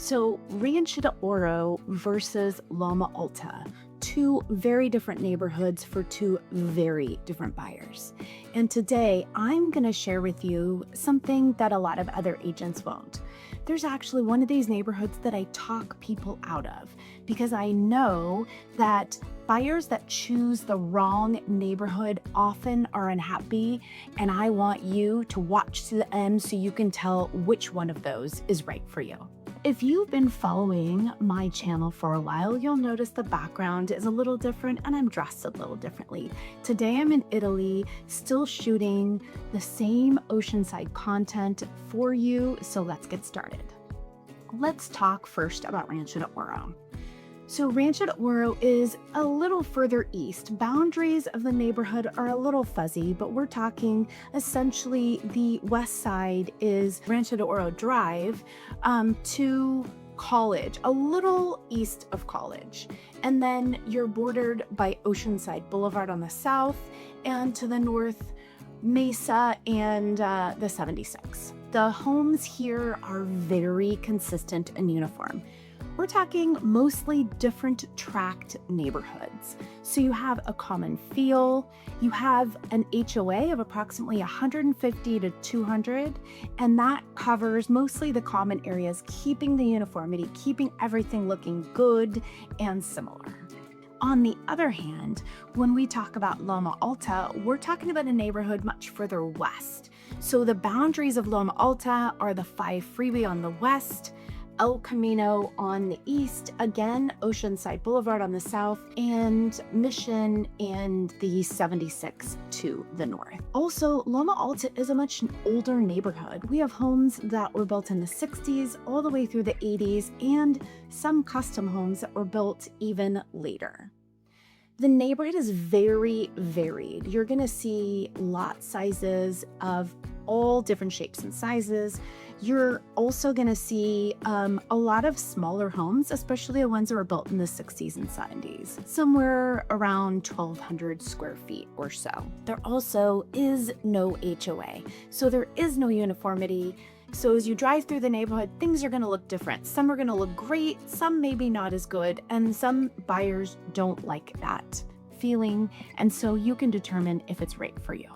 So Rancho Del Oro versus Loma Alta, two very different neighborhoods for two very different buyers. And today I'm going to share with you something that a lot of other agents won't. There's actually one of these neighborhoods that I talk people out of because I know that buyers that choose the wrong neighborhood often are unhappy, and I want you to watch to the end so you can tell which one of those is right for you. If you've been following my channel for a while, you'll notice the background is a little different and I'm dressed a little differently. Today I'm in Italy, still shooting the same Oceanside content for you, so let's get started. Let's talk first about Rancho Del Oro. So Rancho Del Oro is a little further east. Boundaries of the neighborhood are a little fuzzy, but we're talking essentially the west side is Rancho Del Oro Drive to College, a little east of College. And then you're bordered by Oceanside Boulevard on the south, and to the north, Mesa and the 76. The homes here are very consistent and uniform. We're talking mostly different tract neighborhoods. So you have a common feel, you have an HOA of approximately 150 to 200, and that covers mostly the common areas, keeping the uniformity, keeping everything looking good and similar. On the other hand, when we talk about Loma Alta, we're talking about a neighborhood much further west. So the boundaries of Loma Alta are the 5 freeway on the west, El Camino on the east, again, Oceanside Boulevard on the south, and Mission and the 76 to the north. Also, Loma Alta is a much older neighborhood. We have homes that were built in the 60s all the way through the 80s, and some custom homes that were built even later. The neighborhood is very varied. You're gonna see lot sizes of all different shapes and sizes. You're also going to see a lot of smaller homes, especially the ones that were built in the 60s and 70s, somewhere around 1,200 square feet or so. There also is no HOA, so there is no uniformity. So as you drive through the neighborhood, things are going to look different. Some are going to look great, some maybe not as good, and some buyers don't like that feeling, and so you can determine if it's right for you.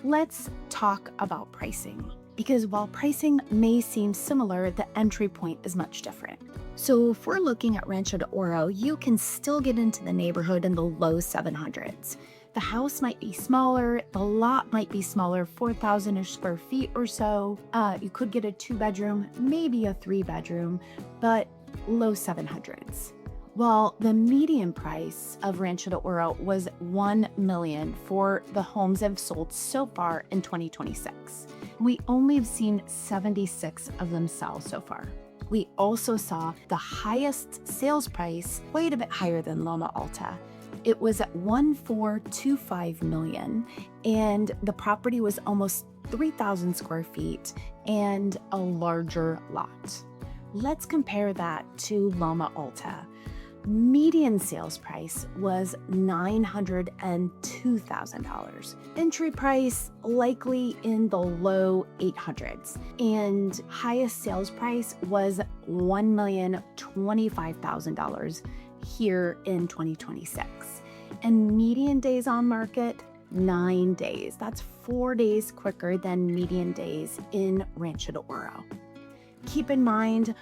Let's talk about pricing, because while pricing may seem similar, the entry point is much different. So if we're looking at Rancho Del Oro, you can still get into the neighborhood in the low 700s. The house might be smaller, the lot might be smaller, 4,000-ish square feet or so. You could get a 2-bedroom, maybe a 3-bedroom, but low 700s. While the median price of Rancho Del Oro was $1 million for the homes that have sold so far in 2026. We only have seen 76 of them sell so far. We also saw the highest sales price, quite a bit higher than Loma Alta. It was at $1.425 million, and the property was almost 3,000 square feet and a larger lot. Let's compare that to Loma Alta. Median sales price was $902,000. Entry price likely in the low 800s. And highest sales price was $1,025,000 here in 2026. And median days on market, 9 days. That's 4 days quicker than median days in Rancho Del Oro. Keep in mind,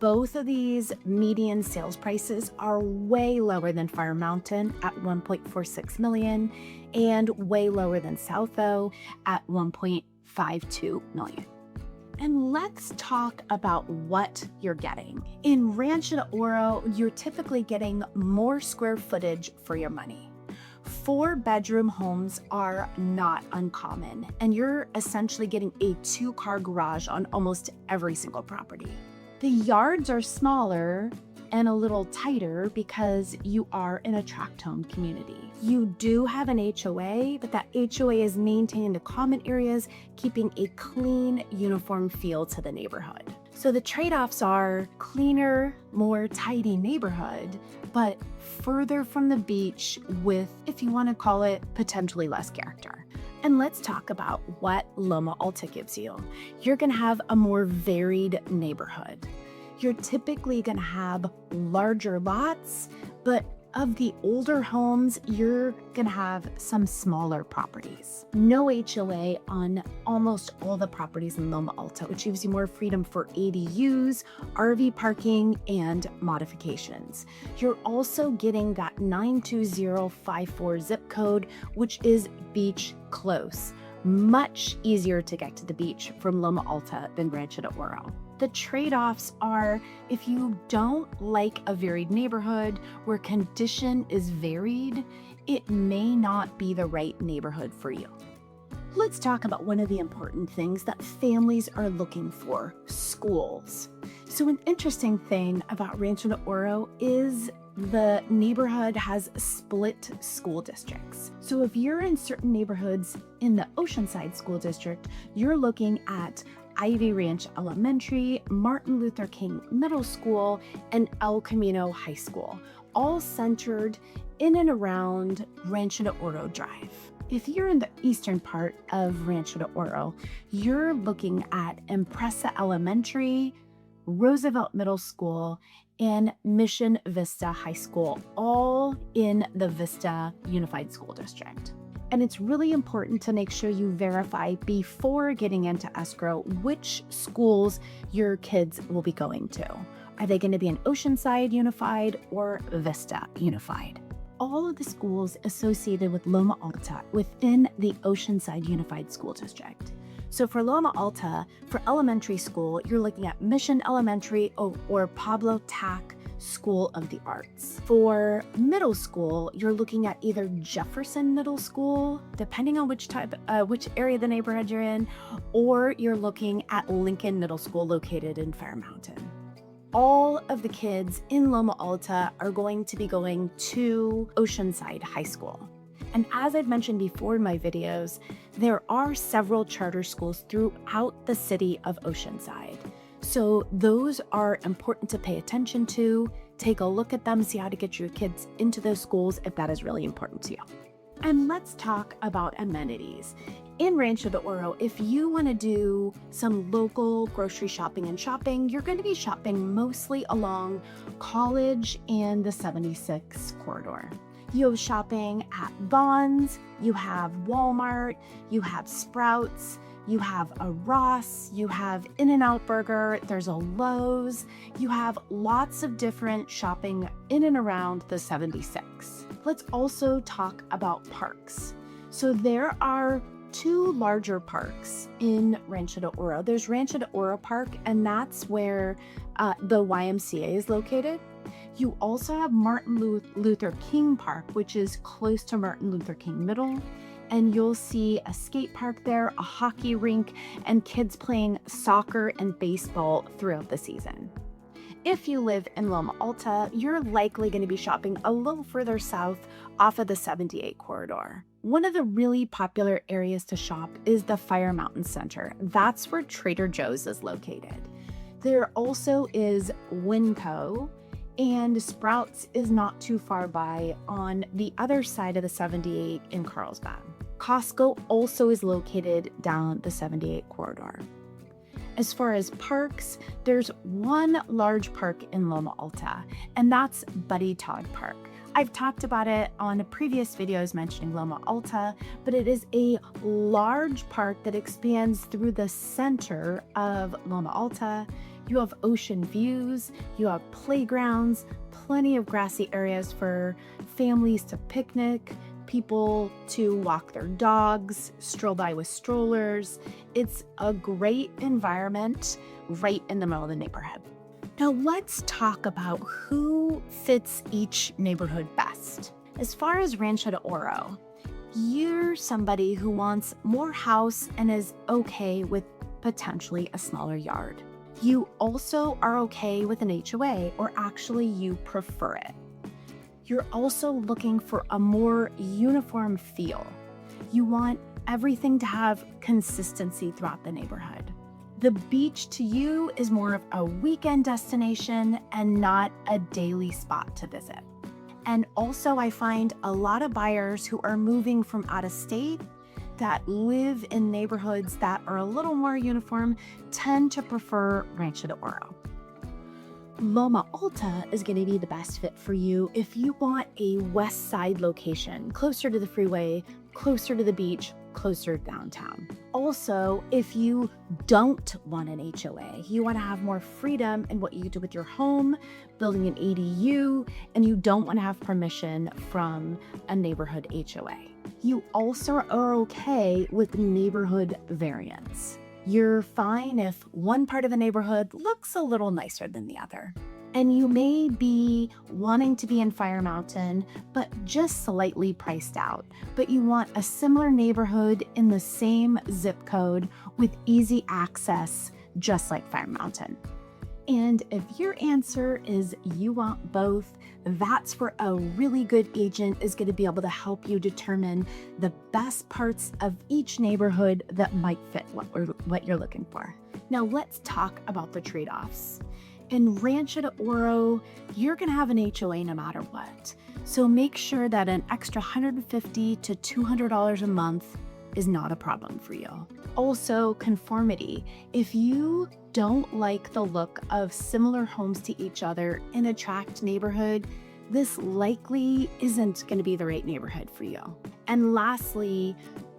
both of these median sales prices are way lower than Fire Mountain at $1.46 million and way lower than South O at $1.52 million. And let's talk about what you're getting. In Rancho Del Oro, you're typically getting more square footage for your money. 4-bedroom homes are not uncommon, and you're essentially getting a 2-car garage on almost every single property. The yards are smaller and a little tighter because you are in a tract home community. You do have an HOA, but that HOA is maintained the common areas, keeping a clean, uniform feel to the neighborhood. So the trade-offs are cleaner, more tidy neighborhood, but further from the beach with, if you want to call it, potentially less character. And let's talk about what Loma Alta gives you. You're going to have a more varied neighborhood. You're typically going to have larger lots, but of the older homes, you're going to have some smaller properties. No HOA on almost all the properties in Loma Alta, which gives you more freedom for ADUs, RV parking, and modifications. You're also getting that 92054 zip code, which is beach close. Much easier to get to the beach from Loma Alta than Rancho Del Oro. The trade-offs are, if you don't like a varied neighborhood where condition is varied, it may not be the right neighborhood for you. Let's talk about one of the important things that families are looking for: schools. So an interesting thing about Rancho Del Oro is the neighborhood has split school districts. So if you're in certain neighborhoods in the Oceanside School District, you're looking at Ivy Ranch Elementary, Martin Luther King Middle School, and El Camino High School, all centered in and around Rancho Del Oro Drive. If you're in the eastern part of Rancho Del Oro, you're looking at Impresa Elementary, Roosevelt Middle School, and Mission Vista High School, all in the Vista Unified School District. And it's really important to make sure you verify before getting into escrow which schools your kids will be going to. Are they going to be in Oceanside Unified or Vista Unified? All of the schools associated with Loma Alta within the Oceanside Unified School District. So for Loma Alta, for elementary school, you're looking at Mission Elementary or Pablo Tack School of the Arts. For middle school, you're looking at either Jefferson Middle School, depending on which area of the neighborhood you're in, or you're looking at Lincoln Middle School located in Fairmountain. All of the kids in Loma Alta are going to be going to Oceanside High School. And as I've mentioned before in my videos, there are several charter schools throughout the city of Oceanside. So those are important to pay attention to. Take a look at them, see how to get your kids into those schools if that is really important to you. And let's talk about amenities. In Rancho Del Oro, if you want to do some local grocery shopping, you're going to be shopping mostly along College and the 76 corridor. You have shopping at Vons, you have Walmart, you have Sprouts, you have a Ross, you have In-N-Out Burger, there's a Lowe's. You have lots of different shopping in and around the 76. Let's also talk about parks. So there are two larger parks in Rancho Del Oro. There's Rancho Del Oro Park, and that's where the YMCA is located. You also have Martin Luther King Park, which is close to Martin Luther King Middle. And you'll see a skate park there, a hockey rink, and kids playing soccer and baseball throughout the season. If you live in Loma Alta, you're likely going to be shopping a little further south off of the 78 corridor. One of the really popular areas to shop is the Fire Mountain Center. That's where Trader Joe's is located. There also is Winco, and Sprouts is not too far by on the other side of the 78 in Carlsbad. Costco also is located down the 78 corridor. As far as parks, there's one large park in Loma Alta, and that's Buddy Todd Park. I've talked about it on previous videos mentioning Loma Alta, but it is a large park that expands through the center of Loma Alta. You have ocean views, you have playgrounds, plenty of grassy areas for families to picnic, people to walk their dogs, stroll by with strollers. It's a great environment right in the middle of the neighborhood. Now let's talk about who fits each neighborhood best. As far as Rancho Del Oro, you're somebody who wants more house and is okay with potentially a smaller yard. You also are okay with an HOA, or actually you prefer it. You're also looking for a more uniform feel. You want everything to have consistency throughout the neighborhood. The beach to you is more of a weekend destination and not a daily spot to visit. And also I find a lot of buyers who are moving from out of state that live in neighborhoods that are a little more uniform tend to prefer Rancho Del Oro. Loma Alta is going to be the best fit for you if you want a west side location, closer to the freeway, closer to the beach, closer downtown. Also, if you don't want an HOA, you want to have more freedom in what you do with your home, building an ADU, and you don't want to have permission from a neighborhood HOA. You also are okay with neighborhood variance. You're fine if one part of the neighborhood looks a little nicer than the other. And you may be wanting to be in Fire Mountain, but just slightly priced out. But you want a similar neighborhood in the same zip code with easy access, just like Fire Mountain. And if your answer is you want both, that's where a really good agent is going to be able to help you determine the best parts of each neighborhood that might fit what you're looking for. Now let's talk about the trade-offs. In Rancho Del Oro, you're going to have an HOA no matter what. So make sure that an extra $150 to $200 a month is not a problem for you. Also, conformity. If you don't like the look of similar homes to each other in a tract neighborhood, this likely isn't going to be the right neighborhood for you. And lastly,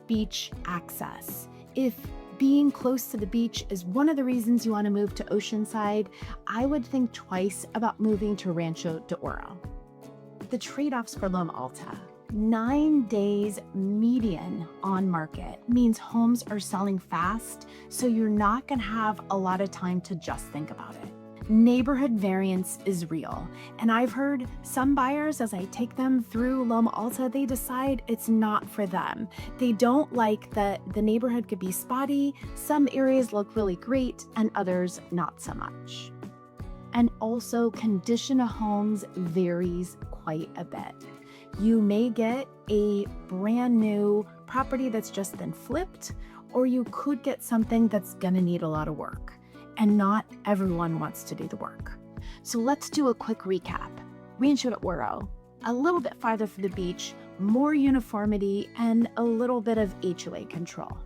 beach access. If being close to the beach is one of the reasons you want to move to Oceanside, I would think twice about moving to Rancho Del Oro. The trade-offs for Loma Alta. 9 days median on market means homes are selling fast, so you're not going to have a lot of time to just think about it. Neighborhood variance is real, and I've heard some buyers, as I take them through Loma Alta, they decide it's not for them. They don't like that the neighborhood could be spotty, some areas look really great, and others not so much. And also, condition of homes varies quite a bit. You may get a brand new property that's just been flipped, or you could get something that's gonna need a lot of work, and not everyone wants to do the work. So let's do a quick recap. Rancho Del Oro, a little bit farther from the beach, more uniformity, and a little bit of HOA control.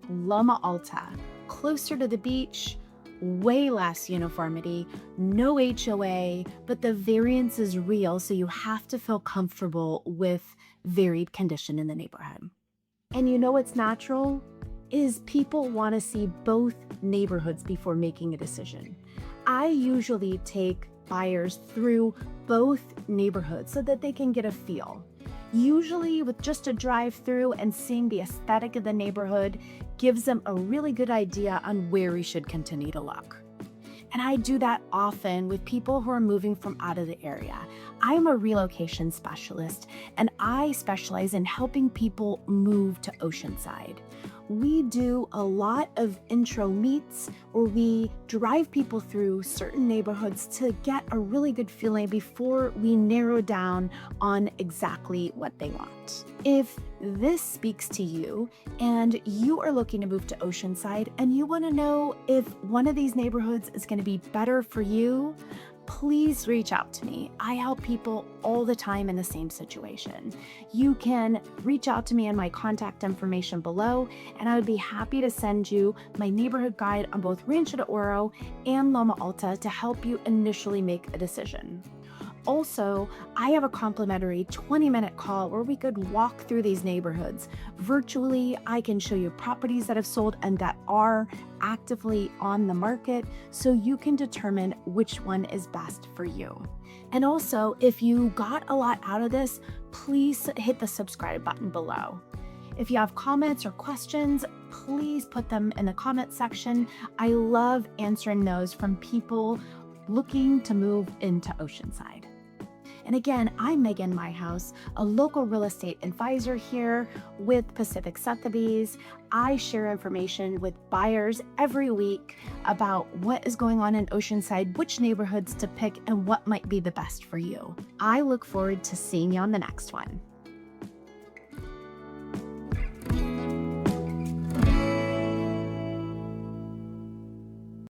Loma Alta, closer to the beach, way less uniformity, no HOA, but the variance is real, so you have to feel comfortable with varied condition in the neighborhood. And you know what's natural is people want to see both neighborhoods before making a decision. I usually take buyers through both neighborhoods so that they can get a feel. Usually with just a drive through and seeing the aesthetic of the neighborhood gives them a really good idea on where we should continue to look. And I do that often with people who are moving from out of the area. I'm a relocation specialist, and I specialize in helping people move to Oceanside. We do a lot of intro meets where we drive people through certain neighborhoods to get a really good feeling before we narrow down on exactly what they want. If this speaks to you and you are looking to move to Oceanside and you want to know if one of these neighborhoods is going to be better for you, please reach out to me. I help people all the time in the same situation. You can reach out to me on my contact information below, and I would be happy to send you my neighborhood guide on both Rancho Del Oro and Loma Alta to help you initially make a decision. Also, I have a complimentary 20-minute call where we could walk through these neighborhoods. Virtually, I can show you properties that have sold and that are actively on the market so you can determine which one is best for you. And also, if you got a lot out of this, please hit the subscribe button below. If you have comments or questions, please put them in the comment section. I love answering those from people looking to move into Oceanside. And again, I'm Meghan Meihaus, a local real estate advisor here with Pacific Sotheby's. I share information with buyers every week about what is going on in Oceanside, which neighborhoods to pick, and what might be the best for you. I look forward to seeing you on the next one.